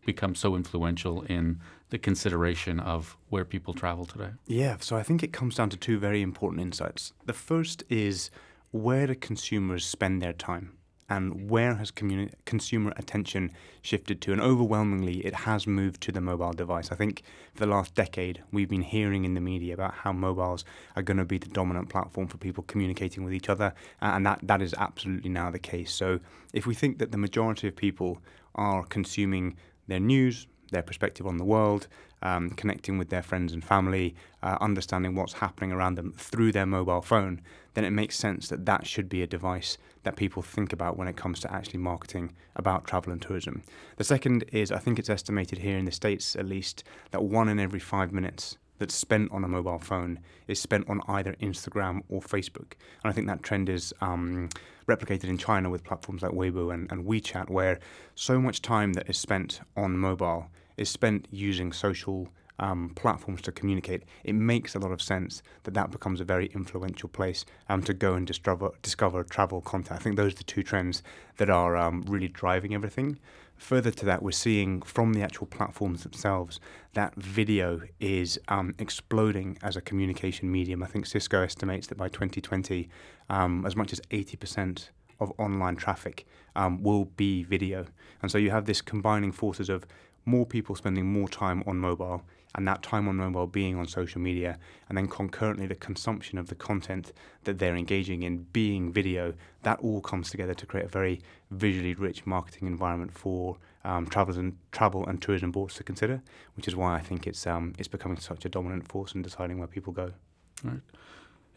become so influential in the consideration of where people travel today? Yeah, so I think it comes down to two very important insights. The first is, where do consumers spend their time? And where has consumer attention shifted to? And overwhelmingly, it has moved to the mobile device. I think for the last decade, we've been hearing in the media about how mobiles are going to be the dominant platform for people communicating with each other. And that is absolutely now the case. So if we think that the majority of people are consuming their news, their perspective on the world, connecting with their friends and family, understanding what's happening around them through their mobile phone, then it makes sense that that should be a device that people think about when it comes to actually marketing about travel and tourism. The second is, I think it's estimated here in the States at least, that 1 in every 5 minutes that's spent on a mobile phone is spent on either Instagram or Facebook. And I think that trend is replicated in China with platforms like Weibo and WeChat, where so much time that is spent on mobile is spent using social platforms to communicate, it makes a lot of sense that that becomes a very influential place to go and discover travel content. I think those are the two trends that are really driving everything. Further to that, we're seeing from the actual platforms themselves that video is exploding as a communication medium. I think Cisco estimates that by 2020, as much as 80% of online traffic will be video. And so you have this combining forces of more people spending more time on mobile, and that time on mobile being on social media, and then concurrently the consumption of the content that they're engaging in being video. That all comes together to create a very visually rich marketing environment for travel and tourism boards to consider, which is why I think it's becoming such a dominant force in deciding where people go. Right.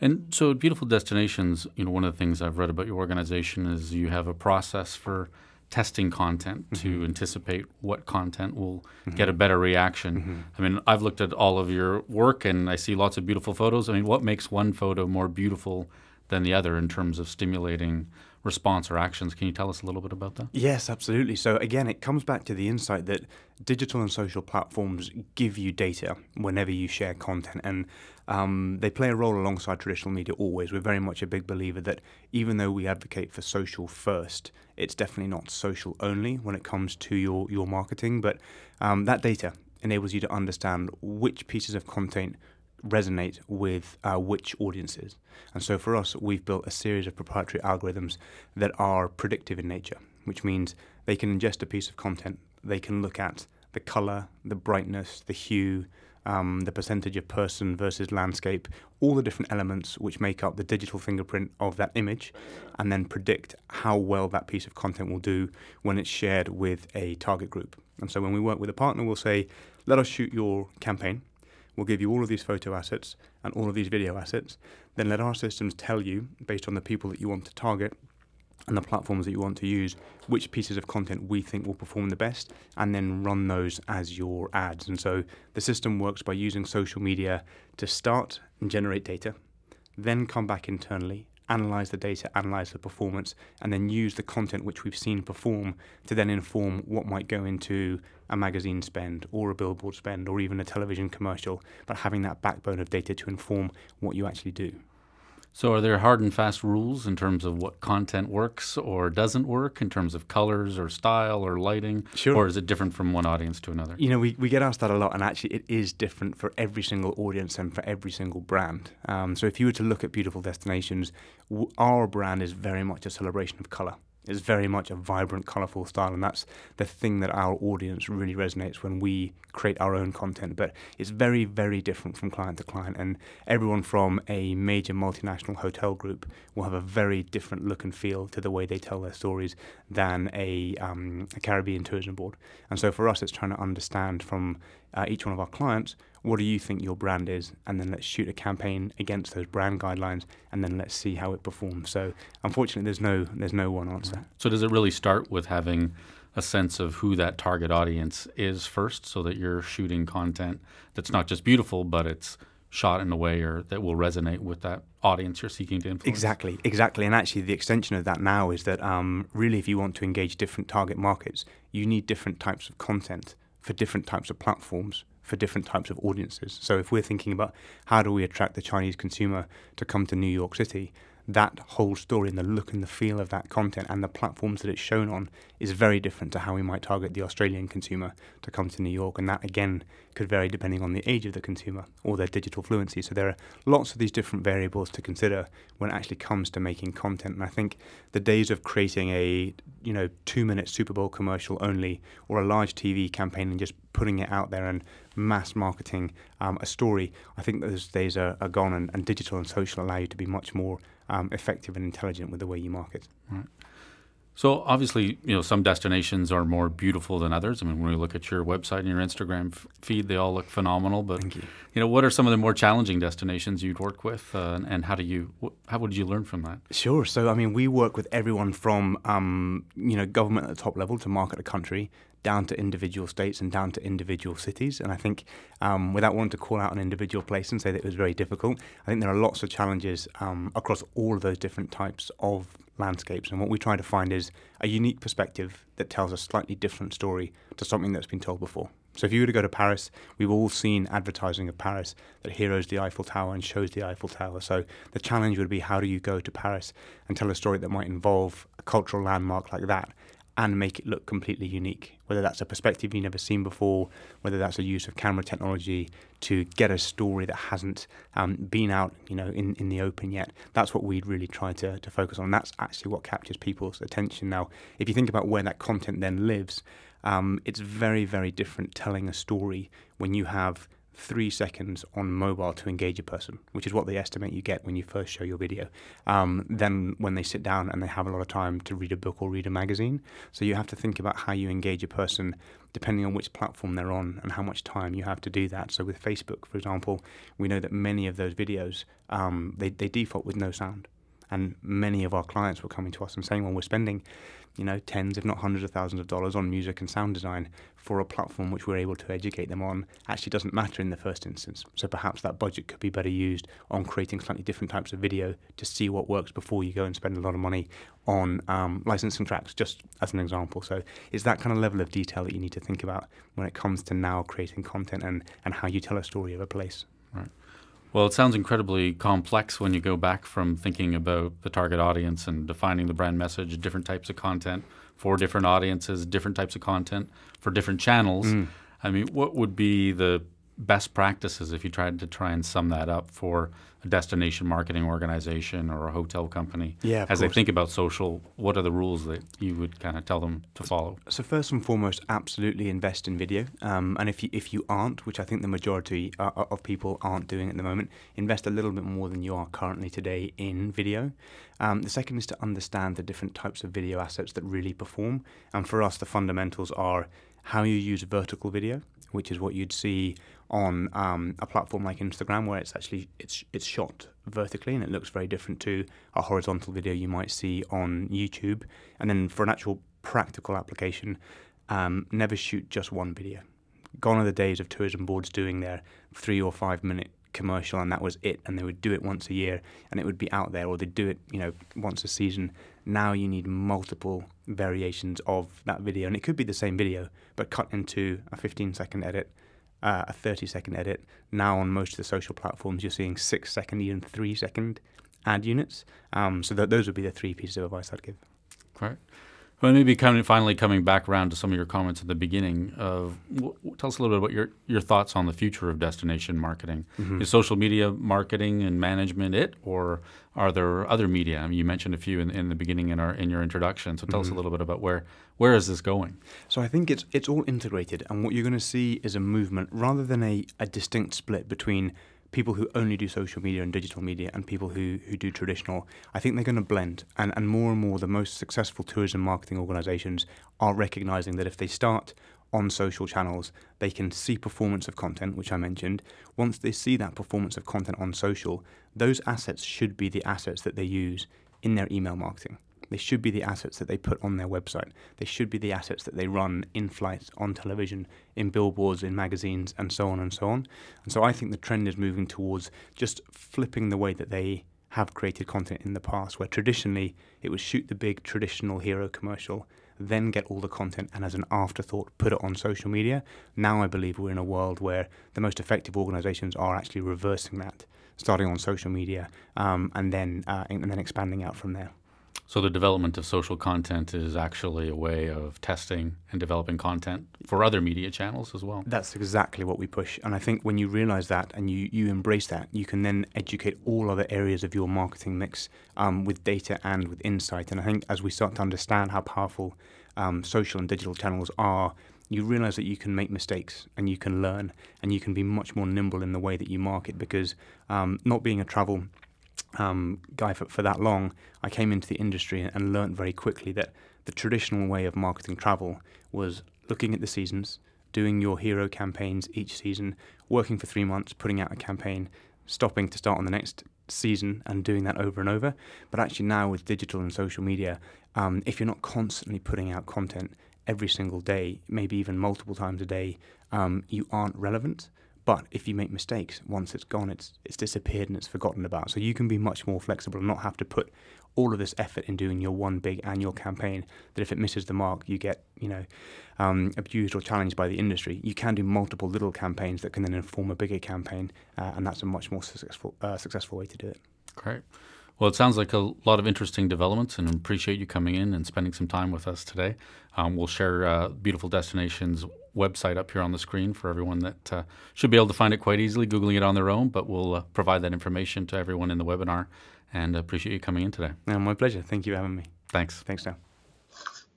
And so at Beautiful Destinations, one of the things I've read about your organization is you have a process for testing content to anticipate what content will get a better reaction. I mean, I've looked at all of your work and I see lots of beautiful photos. I mean, what makes one photo more beautiful than the other in terms of stimulating response or actions? Can you tell us a little bit about that? Yes, absolutely. So again, it comes back to the insight that digital and social platforms give you data whenever you share content, and they play a role alongside traditional media always. We're very much a big believer that even though we advocate for social first, it's definitely not social only when it comes to your marketing, but that data enables you to understand which pieces of content resonate with which audiences. And so for us, we've built a series of proprietary algorithms that are predictive in nature, which means they can ingest a piece of content, they can look at the color, the brightness, the hue, the percentage of person versus landscape, all the different elements which make up the digital fingerprint of that image, and then predict how well that piece of content will do when it's shared with a target group. And so when we work with a partner, we'll say, let us shoot your campaign. We'll give you all of these photo assets and all of these video assets. Then let our systems tell you, based on the people that you want to target and the platforms that you want to use, which pieces of content we think will perform the best, and then run those as your ads. And so the system works by using social media to start and generate data, then come back internally, analyze the data, analyze the performance, and then use the content which we've seen perform to then inform what might go into a magazine spend or a billboard spend or even a television commercial, but having that backbone of data to inform what you actually do. So are there hard and fast rules in terms of what content works or doesn't work in terms of colors or style or lighting? Sure. Or is it different from one audience to another? We get asked that a lot, and actually it is different for every single audience and for every single brand. So if you were to look at Beautiful Destinations, our brand is very much a celebration of color. It's very much a vibrant, colorful style, and that's the thing that our audience really resonates when we create our own content. But it's very, very different from client to client, and everyone from a major multinational hotel group will have a very different look and feel to the way they tell their stories than a Caribbean tourism board. And so for us, it's trying to understand from each one of our clients, what do you think your brand is? And then let's shoot a campaign against those brand guidelines, and then let's see how it performs. So unfortunately, there's no one answer. So does it really start with having a sense of who that target audience is first, so that you're shooting content that's not just beautiful, but it's shot in a way that will resonate with that audience you're seeking to influence? Exactly. And actually the extension of that now is that really if you want to engage different target markets, you need different types of content for different types of platforms, for different types of audiences. So if we're thinking about how do we attract the Chinese consumer to come to New York City, that whole story and the look and the feel of that content and the platforms that it's shown on is very different to how we might target the Australian consumer to come to New York. And that, again, could vary depending on the age of the consumer or their digital fluency. So there are lots of these different variables to consider when it actually comes to making content. And I think the days of creating a 2-minute Super Bowl commercial only or a large TV campaign and just putting it out there and mass marketing a story, I think those days are gone, and digital and social allow you to be much more effective and intelligent with the way you market. Right. So obviously, some destinations are more beautiful than others. I mean, when we look at your website and your Instagram feed, they all look phenomenal. But Thank you. What are some of the more challenging destinations you'd work with, and how would you learn from that? Sure. So I mean, we work with everyone from government at the top level to market a country, down to individual states and down to individual cities. And I think without wanting to call out an individual place and say that it was very difficult, I think there are lots of challenges across all of those different types of landscapes. And what we try to find is a unique perspective that tells a slightly different story to something that's been told before. So if you were to go to Paris, we've all seen advertising of Paris that heroes the Eiffel Tower and shows the Eiffel Tower. So the challenge would be, how do you go to Paris and tell a story that might involve a cultural landmark like that and make it look completely unique, whether that's a perspective you've never seen before, whether that's a use of camera technology to get a story that hasn't been out, in the open yet. That's what we'd really try to focus on. And that's actually what captures people's attention. Now, if you think about where that content then lives, it's very, very different telling a story when you have 3 seconds on mobile to engage a person, which is what they estimate you get when you first show your video, then when they sit down and they have a lot of time to read a book or read a magazine. So you have to think about how you engage a person depending on which platform they're on and how much time you have to do that. So with Facebook, for example, we know that many of those videos, they default with no sound. And many of our clients were coming to us and saying, well, we're spending, tens, if not hundreds of thousands of dollars on music and sound design for a platform which we're able to educate them on actually doesn't matter in the first instance. So perhaps that budget could be better used on creating slightly different types of video to see what works before you go and spend a lot of money on licensing tracks, just as an example. So it's that kind of level of detail that you need to think about when it comes to now creating content and how you tell a story of a place. Right. Well, it sounds incredibly complex when you go back from thinking about the target audience and defining the brand message, different types of content for different audiences, different types of content for different channels. I mean, what would be the best practices if you tried to try and sum that up for a destination marketing organization or a hotel company? Yeah, as they think about social, what are the rules that you would kind of tell them to follow? So first and foremost, absolutely invest in video. And if you aren't, which I think the majority of people aren't doing at the moment, invest a little bit more than you are currently today in video. The second is to understand the different types of video assets that really perform. And for us, the fundamentals are how you use vertical video, which is what you'd see on a platform like Instagram, where it's shot vertically and it looks very different to a horizontal video you might see on YouTube. And then for an actual practical application, never shoot just one video. Gone are the days of tourism boards doing their 3 or 5 minute commercial and that was it, and they would do it once a year and it would be out there, or they'd do it once a season. Now you need multiple variations of that video, and it could be the same video but cut into a 15-second edit, a 30-second edit. Now on most of the social platforms you're seeing 6-second, even 3-second ad units. So those would be the 3 pieces of advice I'd give. Great. Well, maybe finally coming back around to some of your comments at the beginning of, tell us a little bit about your thoughts on the future of destination marketing. Is social media marketing and management it, or are there other media? I mean, you mentioned a few in the beginning in your introduction. So tell us a little bit about where is this going? So I think it's all integrated, and what you're going to see is a movement rather than a distinct split between people who only do social media and digital media and people who do traditional. I think they're going to blend, and more the most successful tourism marketing organizations are recognizing that if they start on social channels, they can see performance of content, which I mentioned. Once they see that performance of content on social, those assets should be the assets that they use in their email marketing. They should be the assets that they put on their website. They should be the assets that they run in flights, on television, in billboards, in magazines, and so on and so on. And so I think the trend is moving towards just flipping the way that they have created content in the past, where traditionally it was shoot the big traditional hero commercial, then get all the content and as an afterthought put it on social media. Now I believe we're in a world where the most effective organizations are actually reversing that, starting on social media and then expanding out from there. So the development of social content is actually a way of testing and developing content for other media channels as well. That's exactly what we push. And I think when you realize that and you embrace that, you can then educate all other areas of your marketing mix with data and with insight. And I think as we start to understand how powerful social and digital channels are, you realize that you can make mistakes and you can learn and you can be much more nimble in the way that you market, because not being a travel guy for that long, I came into the industry and learned very quickly that the traditional way of marketing travel was looking at the seasons, doing your hero campaigns each season, working for 3 months, putting out a campaign, stopping to start on the next season and doing that over and over. But actually now with digital and social media, if you're not constantly putting out content every single day, maybe even multiple times a day, you aren't relevant. But if you make mistakes, once it's gone, it's disappeared and it's forgotten about. So you can be much more flexible and not have to put all of this effort in doing your one big annual campaign that if it misses the mark, you get, abused or challenged by the industry. You can do multiple little campaigns that can then inform a bigger campaign, and that's a much more successful way to do it. Great. Well, it sounds like a lot of interesting developments, and I appreciate you coming in and spending some time with us today. We'll share Beautiful Destinations website up here on the screen for everyone that should be able to find it quite easily, Googling it on their own, but we'll provide that information to everyone in the webinar, and appreciate you coming in today. My pleasure. Thank you for having me. Thanks. Thanks, Tom.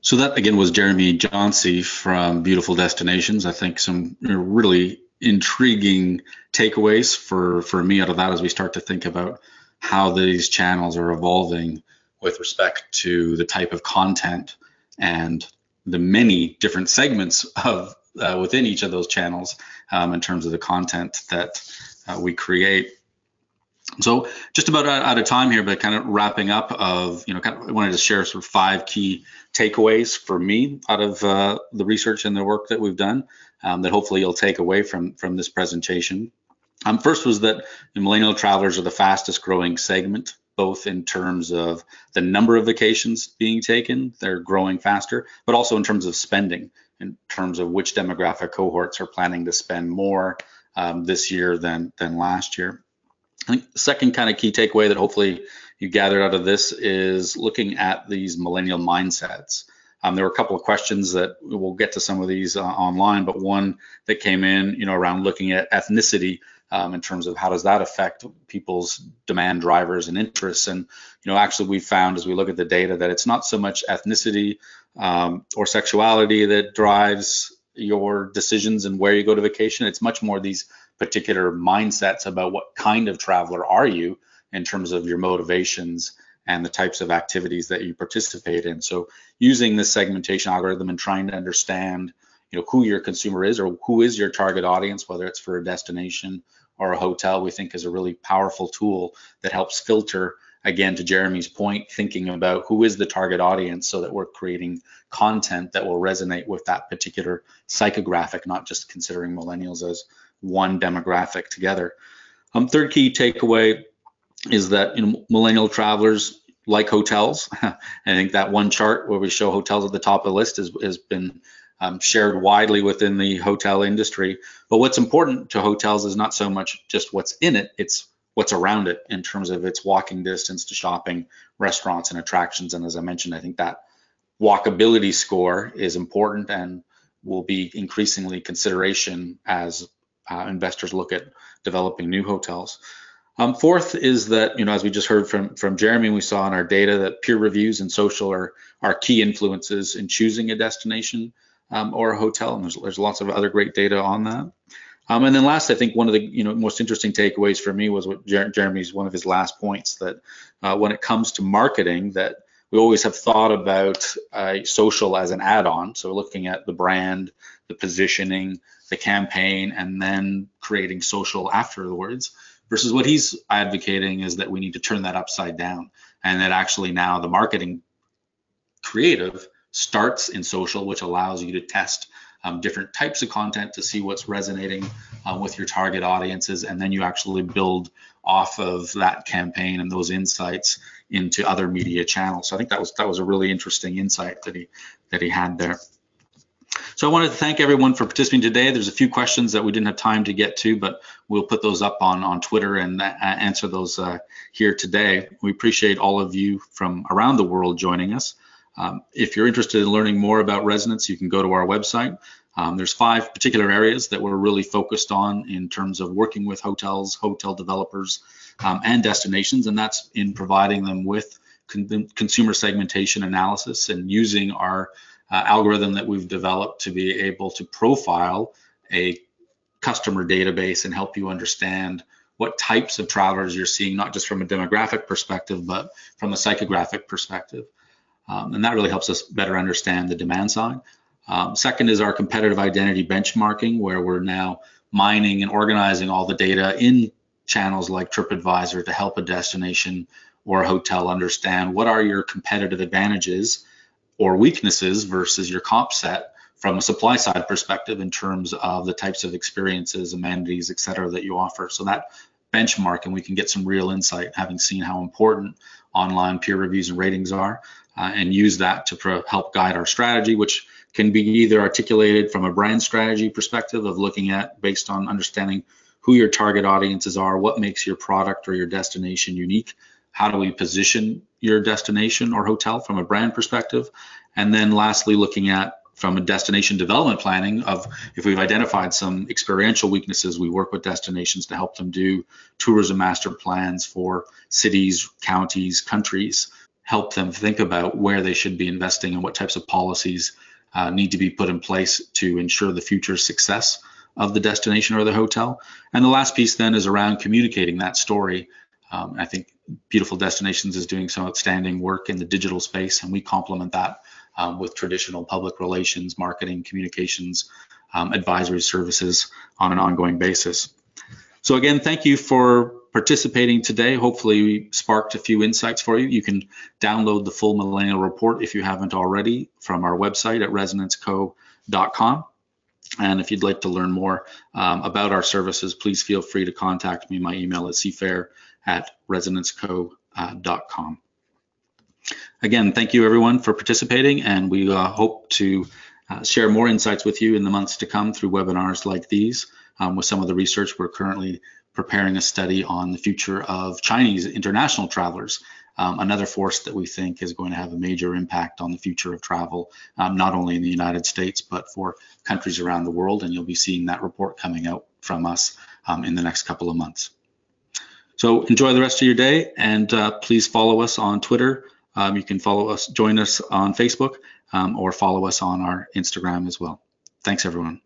So that, again, was Jeremy JAUNCEY from Beautiful Destinations. I think some really intriguing takeaways for me out of that as we start to think about how these channels are evolving with respect to the type of content and the many different segments of within each of those channels in terms of the content that we create. So just about out of time here, but kind of wrapping up of, I wanted to share sort of 5 key takeaways for me out of the research and the work that we've done that hopefully you'll take away from this presentation. First was that the millennial travelers are the fastest growing segment, both in terms of the number of vacations being taken, they're growing faster, but also in terms of spending, in terms of which demographic cohorts are planning to spend more this year than last year. I think the second kind of key takeaway that hopefully you gathered out of this is looking at these millennial mindsets. There were a couple of questions that we'll get to some of these online, but one that came in, around looking at ethnicity in terms of how does that affect people's demand drivers and interests. And, actually we found as we look at the data that it's not so much ethnicity or sexuality that drives your decisions and where you go to vacation. It's much more these particular mindsets about what kind of traveler are you in terms of your motivations and the types of activities that you participate in. So using this segmentation algorithm and trying to understand, who your consumer is or who is your target audience, whether it's for a destination or a hotel, we think is a really powerful tool that helps filter, again, to Jeremy's point, thinking about who is the target audience so that we're creating content that will resonate with that particular psychographic, not just considering millennials as one demographic together. Third key takeaway is that millennial travelers like hotels. I think that one chart where we show hotels at the top of the list has been shared widely within the hotel industry. But what's important to hotels is not so much just what's in it, it's what's around it in terms of its walking distance to shopping, restaurants, and attractions. And as I mentioned, I think that walkability score is important and will be increasingly consideration as investors look at developing new hotels. Fourth is that, as we just heard from Jeremy, we saw in our data that peer reviews and social are key influences in choosing a destination or a hotel, and there's lots of other great data on that. And then last, I think one of the most interesting takeaways for me was what Jeremy's one of his last points, that when it comes to marketing, that we always have thought about social as an add-on. So looking at the brand, the positioning, the campaign, and then creating social afterwards. Versus what he's advocating is that we need to turn that upside down, and that actually now the marketing creative starts in social, which allows you to test different types of content to see what's resonating with your target audiences, and then you actually build off of that campaign and those insights into other media channels. So I think that was a really interesting insight that he had there. So I wanted to thank everyone for participating today. There's a few questions that we didn't have time to get to, but we'll put those up on Twitter and answer those here today. We appreciate all of you from around the world joining us. If you're interested in learning more about Resonance, you can go to our website. There's 5 particular areas that we're really focused on in terms of working with hotels, hotel developers, and destinations, and that's in providing them with consumer segmentation analysis and using our algorithm that we've developed to be able to profile a customer database and help you understand what types of travelers you're seeing, not just from a demographic perspective, but from a psychographic perspective. And that really helps us better understand the demand side. Second is our competitive identity benchmarking, where we're now mining and organizing all the data in channels like TripAdvisor to help a destination or a hotel understand what are your competitive advantages or weaknesses versus your comp set from a supply side perspective in terms of the types of experiences, amenities, et cetera, that you offer. So that benchmark, and we can get some real insight, having seen how important online peer reviews and ratings are, and use that to help guide our strategy, which can be either articulated from a brand strategy perspective of looking at based on understanding who your target audiences are, what makes your product or your destination unique, how do we position your destination or hotel from a brand perspective, and then lastly looking at from a destination development planning of if we've identified some experiential weaknesses, we work with destinations to help them do tourism master plans for cities, counties, countries, help them think about where they should be investing and what types of policies need to be put in place to ensure the future success of the destination or the hotel. And the last piece then is around communicating that story. I think Beautiful Destinations is doing some outstanding work in the digital space, and we complement that with traditional public relations, marketing, communications, advisory services on an ongoing basis. So again, thank you for participating today. Hopefully we sparked a few insights for you. You can download the full Millennial Report if you haven't already from our website at resonanceco.com. And if you'd like to learn more about our services, please feel free to contact me. My email is cfair@resonanceco.com. Again, thank you everyone for participating, and we hope to share more insights with you in the months to come through webinars like these. With some of the research, we're currently preparing a study on the future of Chinese international travelers, another force that we think is going to have a major impact on the future of travel, not only in the United States, but for countries around the world. And you'll be seeing that report coming out from us in the next couple of months. So enjoy the rest of your day, and please follow us on Twitter. You can follow us, join us on Facebook, or follow us on our Instagram as well. Thanks, everyone.